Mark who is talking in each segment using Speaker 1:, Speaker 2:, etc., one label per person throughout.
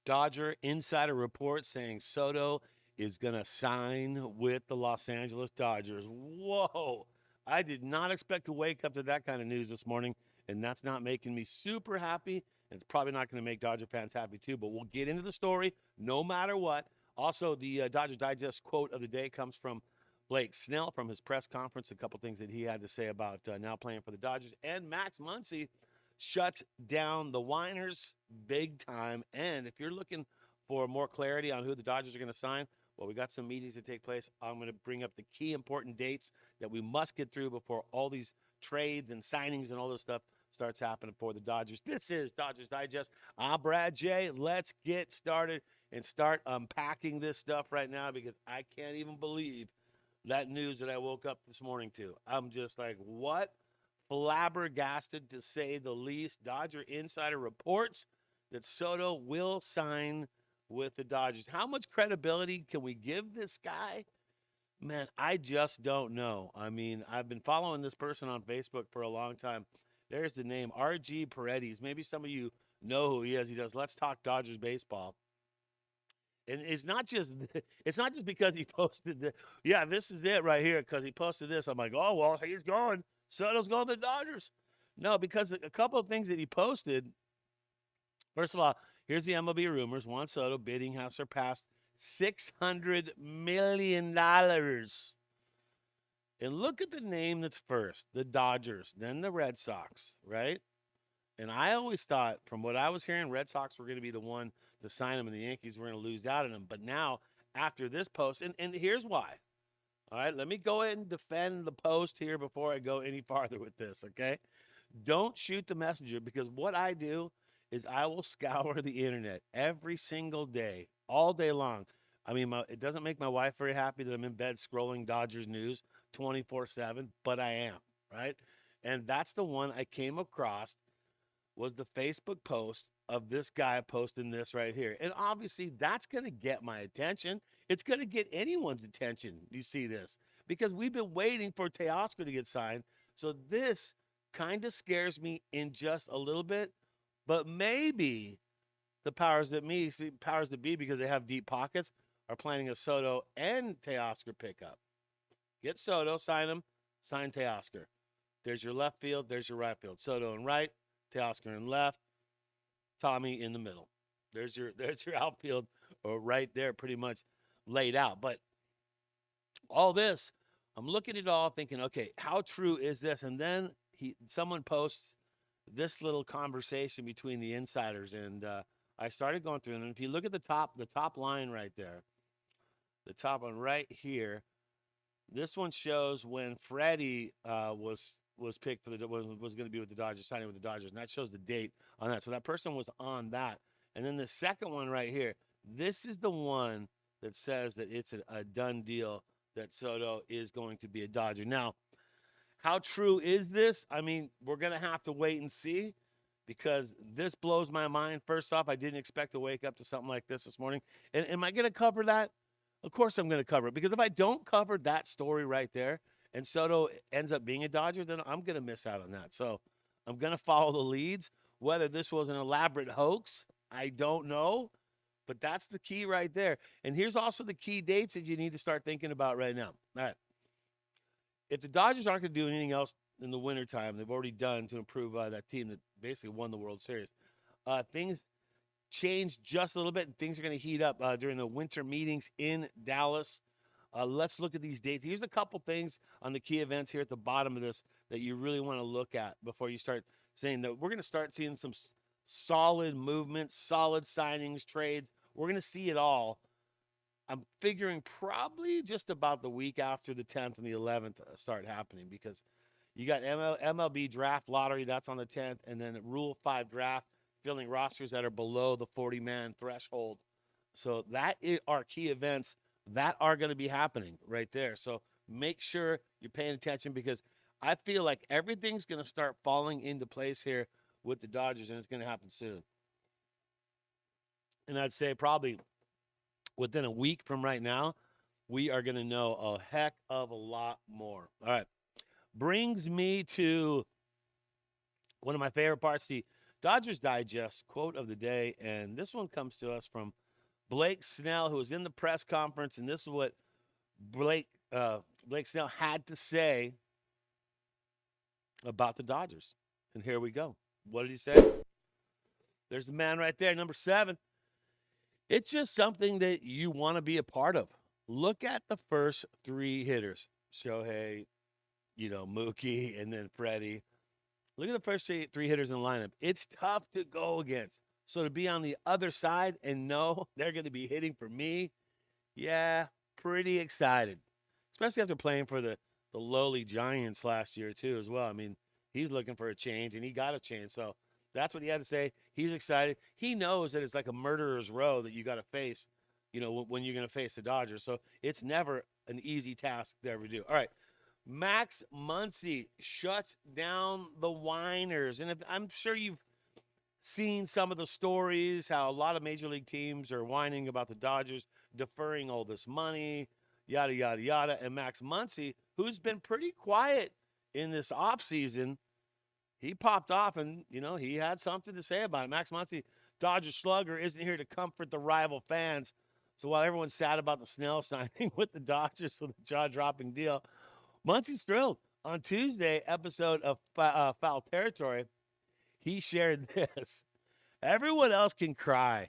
Speaker 1: Dodger Insider report saying Soto is going to sign with the Los Angeles Dodgers. Whoa. I did not expect to wake up to that kind of news this morning, and that's not making me super happy. It's probably not going to make Dodger fans happy too, but we'll get into the story no matter what. Also, the Dodger Digest quote of the day comes from Blake Snell from his press conference, a couple things that he had to say about now playing for the Dodgers. And Max Muncy shuts down the whiners big time. And if you're looking for more clarity on who the Dodgers are going to sign, well, we got some meetings to take place. I'm going to bring up the key important dates that we must get through before all these trades and signings and all this stuff starts happening for the Dodgers. This is Dodgers Digest. I'm Brad J. Let's get started and start unpacking this stuff right now because I can't even believe that news that I woke up this morning to. I'm just like, what? Flabbergasted, to say the least. Dodger Insider reports that Soto will sign with the Dodgers. How much credibility can we give this guy? Man, I just don't know. I mean, I've been following this person on Facebook for a long time. There's the name, RG Paredes. Maybe some of you know who he is. He does Let's Talk Dodgers Baseball. And it's not just because he posted the, yeah, this is it right here, because he posted this. I'm like, oh, well, he's going. Soto's going to the Dodgers. No, because a couple of things that he posted. First of all, here's the MLB rumors. Juan Soto bidding has surpassed $600 million. And look at the name that's first, the Dodgers, then the Red Sox, right? And I always thought, from what I was hearing, Red Sox were going to be the one to sign him, and the Yankees were going to lose out on him. But now, after this post, and here's why. All right, let me go ahead and defend the post here before I go any farther with this, okay? Don't shoot the messenger, because what I do is I will scour the internet every single day, all day long. I mean, it doesn't make my wife very happy that I'm in bed scrolling Dodgers news 24/7, but I am, right? And that's the one I came across, was the Facebook post of this guy posting this right here. And obviously that's going to get my attention. It's going to get anyone's attention. You see this, because we've been waiting for Teoscar to get signed. So this kind of scares me in just a little bit, but maybe the powers that be, because they have deep pockets, are planning a Soto and Teoscar pickup. Get Soto, sign him, sign Teoscar. There's your left field, there's your right field. Soto in right, Teoscar in left, Tommy in the middle. There's your outfield right there, pretty much laid out. But all this, I'm looking at it all thinking, okay, how true is this? And then someone posts this little conversation between the insiders, and I started going through it. And if you look at the top line right there, the top one right here, this one shows when Freddie was picked for was going to be with the Dodgers, signing with the Dodgers, and that shows the date on that. So that person was on that. And then the second one right here, this is the one that says that it's a done deal, that Soto is going to be a Dodger. Now, how true is this? I mean, we're going to have to wait and see, because this blows my mind. First off, I didn't expect to wake up to something like this morning. And am I going to cover that? Of course I'm going to cover it, because if I don't cover that story right there and Soto ends up being a Dodger, then I'm going to miss out on that. So I'm going to follow the leads. Whether this was an elaborate hoax, I don't know, but that's the key right there. And here's also the key dates that you need to start thinking about right now. All right. If the Dodgers aren't going to do anything else in the wintertime, they've already done to improve that team that basically won the World Series, things change just a little bit, and things are going to heat up during the winter meetings in Dallas. Let's look at these dates. Here's a couple things on the key events here at the bottom of this that you really want to look at before you start saying that we're going to start seeing some solid movements, solid signings, trades. We're going to see it all. I'm figuring probably just about the week after the 10th and the 11th start happening, because you got MLB draft lottery, that's on the 10th, and then Rule 5 draft, filling rosters that are below the 40-man threshold. So that are key events that are going to be happening right there. So make sure you're paying attention, because I feel like everything's going to start falling into place here with the Dodgers, and it's going to happen soon. And I'd say probably within a week from right now, we are going to know a heck of a lot more. All right. Brings me to one of my favorite parts, the Dodgers Digest quote of the day, and this one comes to us from Blake Snell, who was in the press conference, and this is what Blake Snell had to say about the Dodgers. And here we go. What did he say? There's the man right there, number 7. It's just something that you want to be a part of. Look at the first 3 hitters. Shohei, Mookie, and then Freddie. Look at the first 3 hitters in the lineup. It's tough to go against. So to be on the other side and know they're going to be hitting for me, yeah, pretty excited. Especially after playing for the lowly Giants last year too as well. I mean, he's looking for a change, and he got a change. So that's what he had to say. He's excited. He knows that it's like a murderer's row that you got to face, when you're going to face the Dodgers. So it's never an easy task to ever do. All right. Max Muncy shuts down the whiners. And I'm sure you've seen some of the stories, how a lot of major league teams are whining about the Dodgers deferring all this money, yada, yada, yada. And Max Muncy, who's been pretty quiet in this offseason, he popped off and, he had something to say about it. Max Muncy, Dodger slugger, isn't here to comfort the rival fans. So while everyone's sad about the Snell signing with the Dodgers with a jaw-dropping deal, Muncy's thrilled. On Tuesday episode of Foul Territory, he shared this. Everyone else can cry.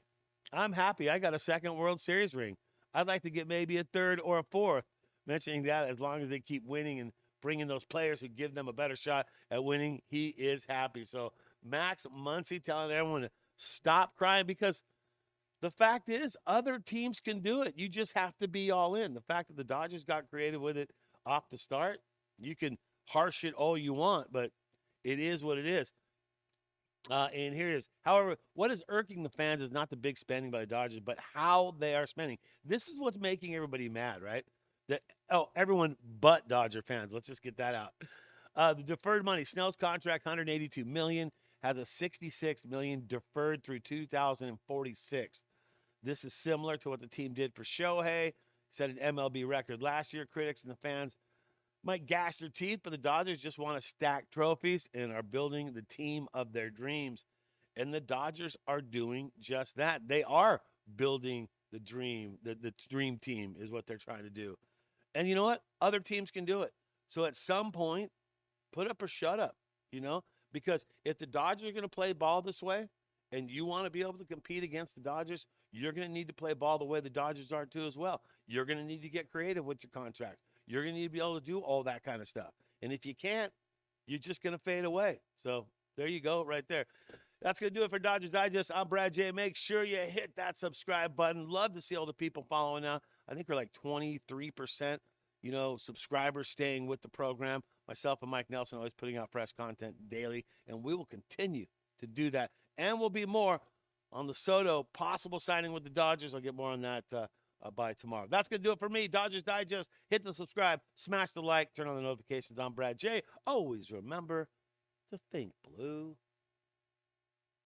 Speaker 1: I'm happy I got a 2nd World Series ring. I'd like to get maybe a 3rd or a 4th. Mentioning that as long as they keep winning and bringing those players who give them a better shot at winning, he is happy. So Max Muncy telling everyone to stop crying, because the fact is other teams can do it. You just have to be all in. The fact that the Dodgers got creative with it off the start, you can harsh it all you want, but it is what it is. And here it is. However, what is irking the fans is not the big spending by the Dodgers, but how they are spending. This is what's making everybody mad, right? Everyone but Dodger fans. Let's just get that out. The deferred money. Snell's contract, $182 million, has a $66 million deferred through 2046. This is similar to what the team did for Shohei. Set an MLB record last year. Critics and the fans might gash their teeth, but the Dodgers just want to stack trophies and are building the team of their dreams. And the Dodgers are doing just that. They are building the dream. The dream team is what they're trying to do. And you know what? Other teams can do it. So at some point, put up or shut up, because if the Dodgers are going to play ball this way and you want to be able to compete against the Dodgers, you're going to need to play ball the way the Dodgers are too as well. You're going to need to get creative with your contract. You're going to need to be able to do all that kind of stuff. And if you can't, you're just going to fade away. So there you go right there. That's going to do it for Dodgers Digest. I'm Brad J. Make sure you hit that subscribe button. Love to see all the people following now. I think we're like 23%, subscribers staying with the program. Myself and Mike Nelson always putting out fresh content daily, and we will continue to do that. And we'll be more on the Soto possible signing with the Dodgers. I'll get more on that by tomorrow. That's going to do it for me. Dodgers Digest. Hit the subscribe, smash the like, turn on the notifications. I'm Brad J. Always remember to think blue.